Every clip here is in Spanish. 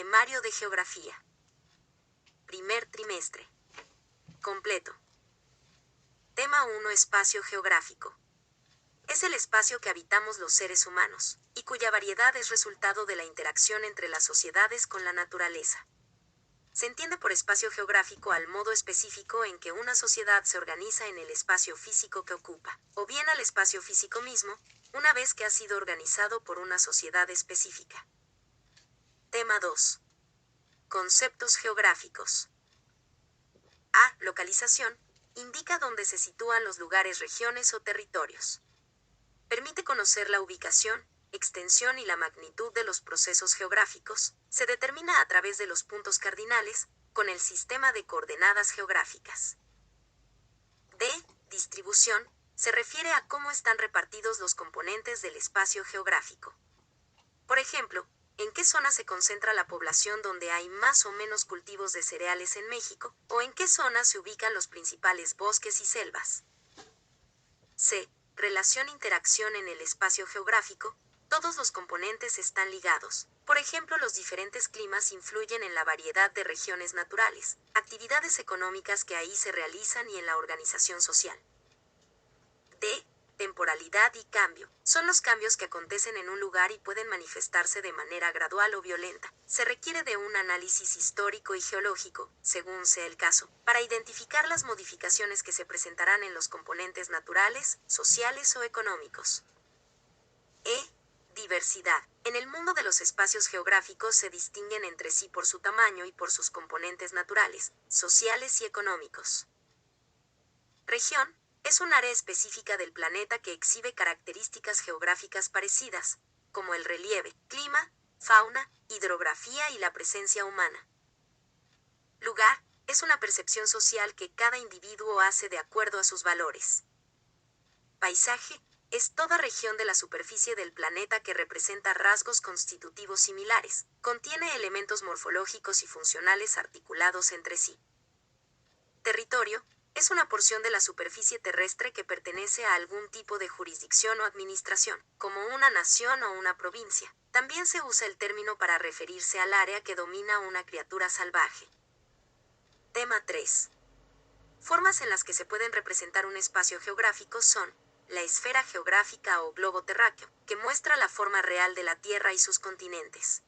Temario de Geografía. Primer trimestre. Completo. Tema 1. Espacio geográfico. Es el espacio que habitamos los seres humanos, y cuya variedad es resultado de la interacción entre las sociedades con la naturaleza. Se entiende por espacio geográfico al modo específico en que una sociedad se organiza en el espacio físico que ocupa, o bien al espacio físico mismo, una vez que ha sido organizado por una sociedad específica. Tema 2. Conceptos geográficos. A. Localización. Indica dónde se sitúan los lugares, regiones o territorios. Permite conocer la ubicación, extensión y la magnitud de los procesos geográficos. Se determina a través de los puntos cardinales, con el sistema de coordenadas geográficas. D. Distribución. Se refiere a cómo están repartidos los componentes del espacio geográfico. Por ejemplo, ¿en qué zona se concentra la población donde hay más o menos cultivos de cereales en México? ¿O en qué zona se ubican los principales bosques y selvas? C. Relación-interacción en el espacio geográfico. Todos los componentes están ligados. Por ejemplo, los diferentes climas influyen en la variedad de regiones naturales, actividades económicas que ahí se realizan y en la organización social. D. Temporalidad y cambio. Son los cambios que acontecen en un lugar y pueden manifestarse de manera gradual o violenta. Se requiere de un análisis histórico y geológico, según sea el caso, para identificar las modificaciones que se presentarán en los componentes naturales, sociales o económicos. E. Diversidad. En el mundo de los espacios geográficos se distinguen entre sí por su tamaño y por sus componentes naturales, sociales y económicos. Región. Es un área específica del planeta que exhibe características geográficas parecidas, como el relieve, clima, fauna, hidrografía y la presencia humana. Lugar. Es una percepción social que cada individuo hace de acuerdo a sus valores. Paisaje. Es toda región de la superficie del planeta que representa rasgos constitutivos similares, contiene elementos morfológicos y funcionales articulados entre sí. Territorio. Es una porción de la superficie terrestre que pertenece a algún tipo de jurisdicción o administración, como una nación o una provincia. También se usa el término para referirse al área que domina una criatura salvaje. Tema 3. Formas en las que se pueden representar un espacio geográfico son la esfera geográfica o globo terráqueo, que muestra la forma real de la Tierra y sus continentes.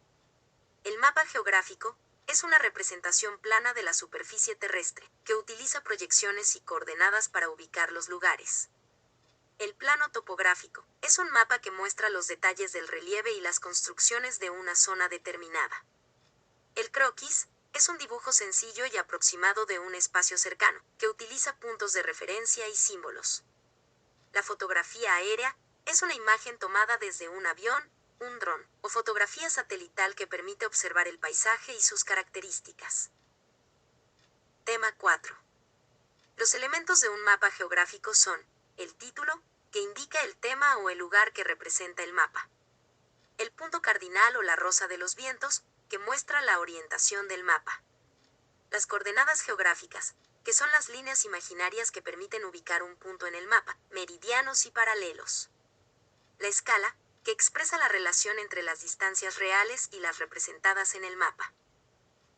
El mapa geográfico es una representación plana de la superficie terrestre, que utiliza proyecciones y coordenadas para ubicar los lugares. El plano topográfico es un mapa que muestra los detalles del relieve y las construcciones de una zona determinada. El croquis es un dibujo sencillo y aproximado de un espacio cercano, que utiliza puntos de referencia y símbolos. La fotografía aérea es una imagen tomada desde un avión, un dron o fotografía satelital que permite observar el paisaje y sus características. Tema 4. Los elementos de un mapa geográfico son el título, que indica el tema o el lugar que representa el mapa. El punto cardinal o la rosa de los vientos, que muestra la orientación del mapa. Las coordenadas geográficas, que son las líneas imaginarias que permiten ubicar un punto en el mapa, meridianos y paralelos. La escala, que expresa la relación entre las distancias reales y las representadas en el mapa.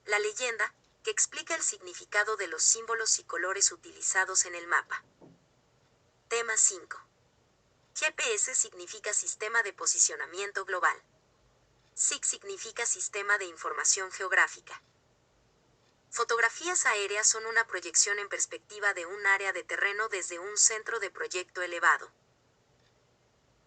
La leyenda, que explica el significado de los símbolos y colores utilizados en el mapa. Tema 5. GPS significa Sistema de Posicionamiento Global. SIG significa Sistema de Información Geográfica. Fotografías aéreas son una proyección en perspectiva de un área de terreno desde un centro de proyecto elevado.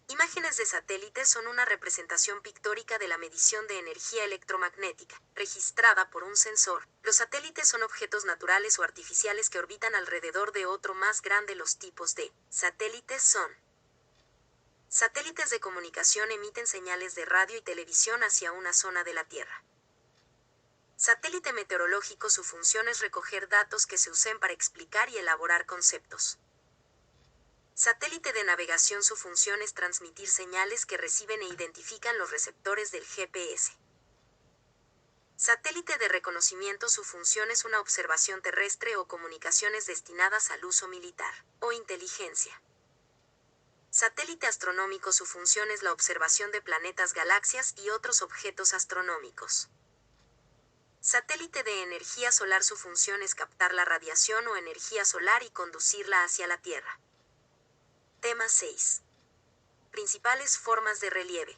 Imágenes de satélites son una representación pictórica de la medición de energía electromagnética, registrada por un sensor. Los satélites son objetos naturales o artificiales que orbitan alrededor de otro más grande. Los tipos de satélites son: satélites de comunicación emiten señales de radio y televisión hacia una zona de la Tierra. Satélite meteorológico, su función es recoger datos que se usen para explicar y elaborar conceptos. Satélite de navegación, su función es transmitir señales que reciben e identifican los receptores del GPS. Satélite de reconocimiento, su función es una observación terrestre o comunicaciones destinadas al uso militar o inteligencia. Satélite astronómico, su función es la observación de planetas, galaxias y otros objetos astronómicos. Satélite de energía solar. Su función es captar la radiación o energía solar y conducirla hacia la Tierra. Tema 6. Principales formas de relieve.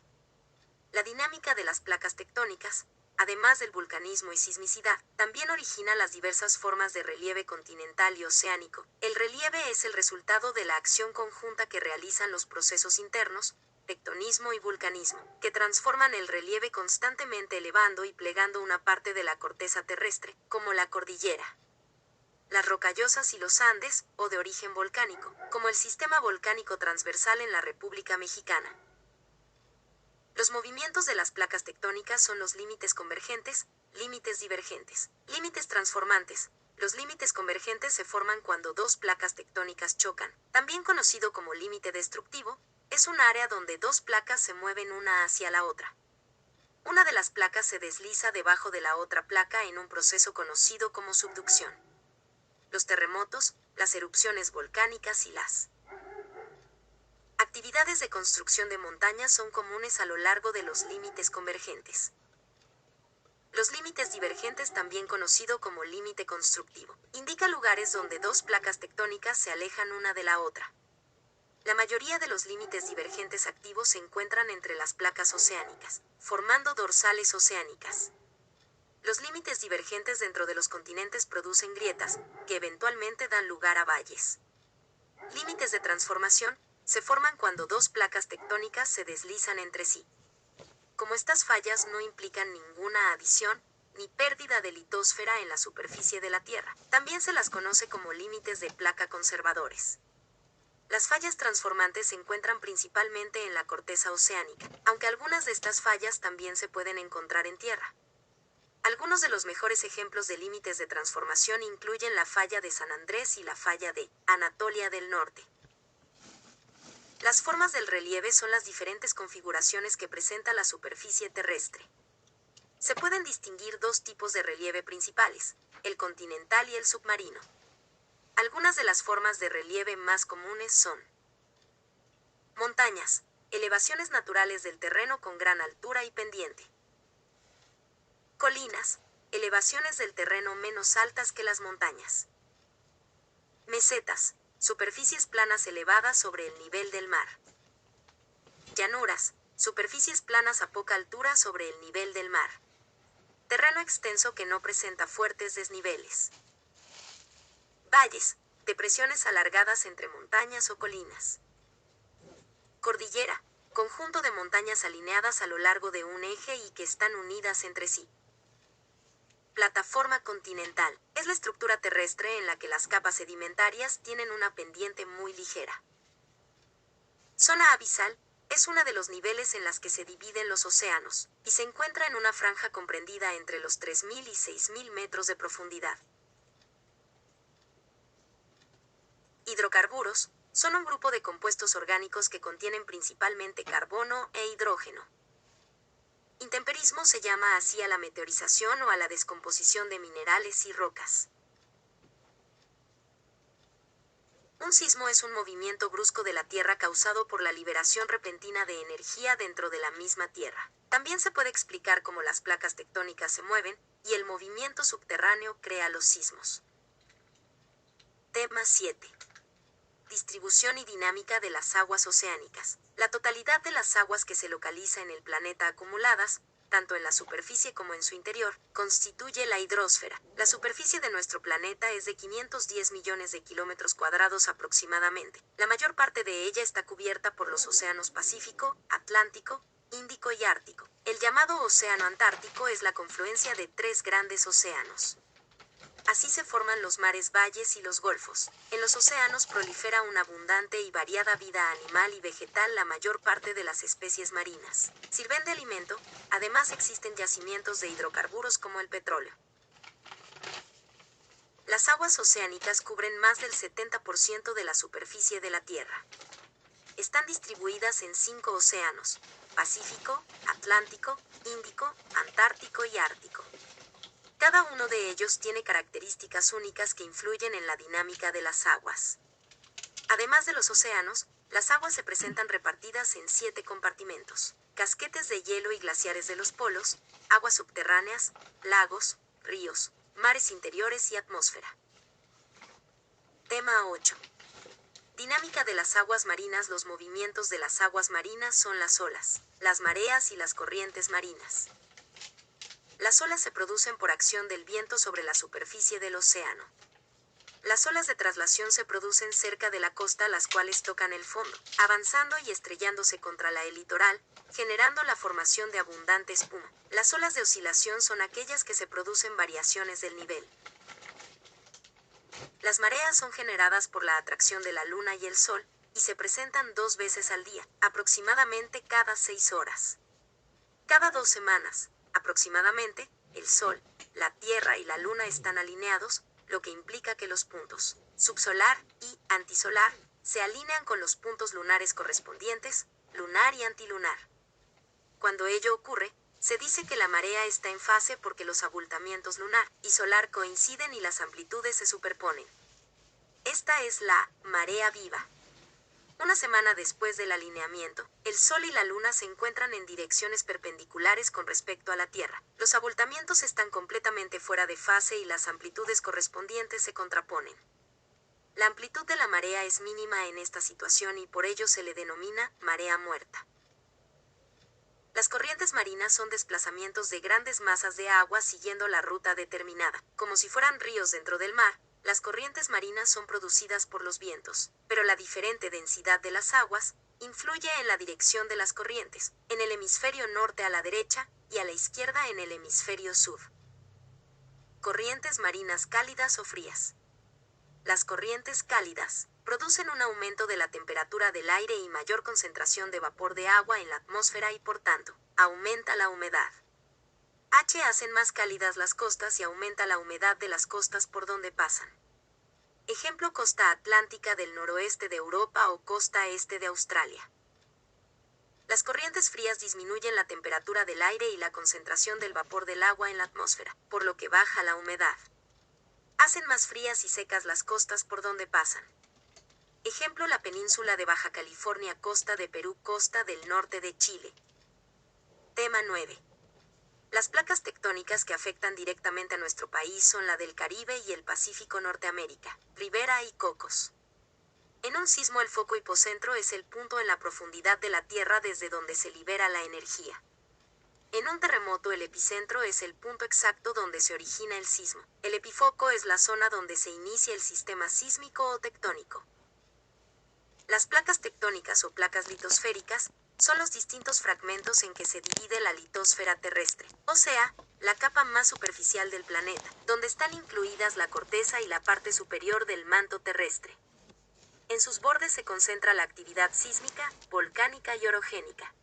La dinámica de las placas tectónicas, además del vulcanismo y sismicidad, también origina las diversas formas de relieve continental y oceánico. El relieve es el resultado de la acción conjunta que realizan los procesos internos, tectonismo y vulcanismo, que transforman el relieve constantemente elevando y plegando una parte de la corteza terrestre, como la cordillera, las rocallosas y los Andes, o de origen volcánico, como el sistema volcánico transversal en la República Mexicana. Los movimientos de las placas tectónicas son los límites convergentes, límites divergentes, límites transformantes. Los límites convergentes se forman cuando dos placas tectónicas chocan. También conocido como límite destructivo, es un área donde dos placas se mueven una hacia la otra. Una de las placas se desliza debajo de la otra placa en un proceso conocido como subducción. Los terremotos, las erupciones volcánicas y las actividades de construcción de montañas son comunes a lo largo de los límites convergentes. Los límites divergentes, también conocido como límite constructivo, indica lugares donde dos placas tectónicas se alejan una de la otra. La mayoría de los límites divergentes activos se encuentran entre las placas oceánicas, formando dorsales oceánicas. Los límites divergentes dentro de los continentes producen grietas, que eventualmente dan lugar a valles. Límites de transformación se forman cuando dos placas tectónicas se deslizan entre sí. Como estas fallas no implican ninguna adición ni pérdida de litosfera en la superficie de la Tierra, también se las conoce como límites de placa conservadores. Las fallas transformantes se encuentran principalmente en la corteza oceánica, aunque algunas de estas fallas también se pueden encontrar en tierra. Algunos de los mejores ejemplos de límites de transformación incluyen la falla de San Andrés y la falla de Anatolia del Norte. Las formas del relieve son las diferentes configuraciones que presenta la superficie terrestre. Se pueden distinguir dos tipos de relieve principales, el continental y el submarino. Algunas de las formas de relieve más comunes son: montañas, elevaciones naturales del terreno con gran altura y pendiente. Colinas, elevaciones del terreno menos altas que las montañas. Mesetas, superficies planas elevadas sobre el nivel del mar. Llanuras, superficies planas a poca altura sobre el nivel del mar. Terreno extenso que no presenta fuertes desniveles. Valles, depresiones alargadas entre montañas o colinas. Cordillera, conjunto de montañas alineadas a lo largo de un eje y que están unidas entre sí. Plataforma continental, es la estructura terrestre en la que las capas sedimentarias tienen una pendiente muy ligera. Zona abisal, es una de los niveles en las que se dividen los océanos, y se encuentra en una franja comprendida entre los 3.000 y 6.000 metros de profundidad. Hidrocarburos, son un grupo de compuestos orgánicos que contienen principalmente carbono e hidrógeno. Intemperismo se llama así a la meteorización o a la descomposición de minerales y rocas. Un sismo es un movimiento brusco de la Tierra causado por la liberación repentina de energía dentro de la misma Tierra. También se puede explicar cómo las placas tectónicas se mueven, y el movimiento subterráneo crea los sismos. Tema 7. Distribución y dinámica de las aguas oceánicas. La totalidad de las aguas que se localiza en el planeta acumuladas, tanto en la superficie como en su interior, constituye la hidrosfera. La superficie de nuestro planeta es de 510 millones de kilómetros cuadrados aproximadamente. La mayor parte de ella está cubierta por los océanos Pacífico, Atlántico, Índico y Ártico. El llamado Océano Antártico es la confluencia de tres grandes océanos. Así se forman los mares, valles y los golfos. En los océanos prolifera una abundante y variada vida animal y vegetal. La mayor parte de las especies marinas sirven de alimento. Además existen yacimientos de hidrocarburos como el petróleo. Las aguas oceánicas cubren más del 70% de la superficie de la Tierra. Están distribuidas en 5 océanos: Pacífico, Atlántico, Índico, Antártico y Ártico. Cada uno de ellos tiene características únicas que influyen en la dinámica de las aguas. Además de los océanos, las aguas se presentan repartidas en 7 compartimentos: casquetes de hielo y glaciares de los polos, aguas subterráneas, lagos, ríos, mares interiores y atmósfera. Tema 8. Dinámica de las aguas marinas. Los movimientos de las aguas marinas son las olas, las mareas y las corrientes marinas. Las olas se producen por acción del viento sobre la superficie del océano. Las olas de traslación se producen cerca de la costa, las cuales tocan el fondo, avanzando y estrellándose contra el litoral, generando la formación de abundante espuma. Las olas de oscilación son aquellas que se producen variaciones del nivel. Las mareas son generadas por la atracción de la luna y el sol, y se presentan 2 veces al día, aproximadamente cada 6 horas. Cada 2 semanas, aproximadamente, el sol, la tierra y la luna están alineados, lo que implica que los puntos subsolar y antisolar se alinean con los puntos lunares correspondientes, lunar y antilunar. Cuando ello ocurre, se dice que la marea está en fase porque los abultamientos lunar y solar coinciden y las amplitudes se superponen. Esta es la marea viva. Una semana después del alineamiento, el Sol y la Luna se encuentran en direcciones perpendiculares con respecto a la Tierra. Los abultamientos están completamente fuera de fase y las amplitudes correspondientes se contraponen. La amplitud de la marea es mínima en esta situación y por ello se le denomina marea muerta. Las corrientes marinas son desplazamientos de grandes masas de agua siguiendo la ruta determinada, como si fueran ríos dentro del mar. Las corrientes marinas son producidas por los vientos, pero la diferente densidad de las aguas influye en la dirección de las corrientes, en el hemisferio norte a la derecha y a la izquierda en el hemisferio sur. Corrientes marinas cálidas o frías. Las corrientes cálidas producen un aumento de la temperatura del aire y mayor concentración de vapor de agua en la atmósfera y por tanto, aumenta la humedad. Hacen más cálidas las costas y aumenta la humedad de las costas por donde pasan. Ejemplo: costa atlántica del noroeste de Europa o costa este de Australia. Las corrientes frías disminuyen la temperatura del aire y la concentración del vapor del agua en la atmósfera, por lo que baja la humedad. Hacen más frías y secas las costas por donde pasan. Ejemplo: la península de Baja California, costa de Perú, costa del norte de Chile. Tema 9. Las placas tectónicas que afectan directamente a nuestro país son la del Caribe y el Pacífico Norteamérica, Ribera y Cocos. En un sismo, el foco hipocentro es el punto en la profundidad de la Tierra desde donde se libera la energía. En un terremoto, el epicentro es el punto exacto donde se origina el sismo. El epifoco es la zona donde se inicia el sistema sísmico o tectónico. Las placas tectónicas o placas litosféricas son los distintos fragmentos en que se divide la litosfera terrestre, o sea, la capa más superficial del planeta, donde están incluidas la corteza y la parte superior del manto terrestre. En sus bordes se concentra la actividad sísmica, volcánica y orogénica.